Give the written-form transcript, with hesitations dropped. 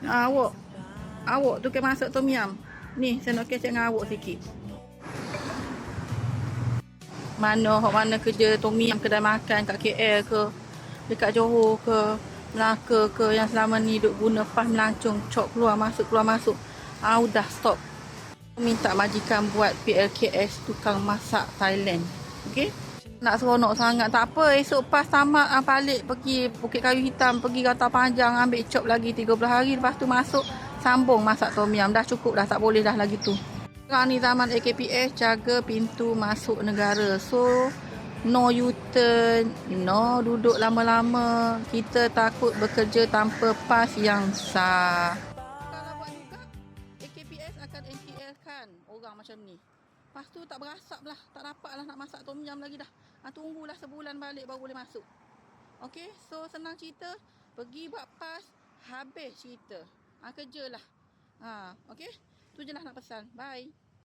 Awak. Awak tu kan masak tom yum. Ni, saya nak kecek dengan awak sikit. Mana kerja tom yum kedai makan kat KL ke, dekat Johor ke, Melaka ke, yang selama ni duk guna pas melancong, cok keluar masuk. Dah stop. Minta majikan buat PLKS, tukang masak Thailand. Okey? Nak seronok sangat. Tak apa, esok pas tamat balik pergi Bukit Kayu Hitam, pergi Kata Panjang, ambil cop lagi 13 hari. Lepas tu masuk, sambung masak tom yum. Dah cukup dah, tak boleh dah lagi tu. Sekarang ni zaman AKPS, jaga pintu masuk negara. So, no U-turn, no duduk lama-lama. Kita takut bekerja tanpa pas yang sah. Kalau buat juga, AKPS akan NTL kan orang macam ni. Lepas tu tak berasap lah, tak dapat lah nak masak tom yum lagi dah. Tunggulah sebulan balik baru boleh masuk. Okay, so senang cerita, pergi buat pas, habis cerita. Kerjalah. Okay, tu je lah nak pesan. Bye.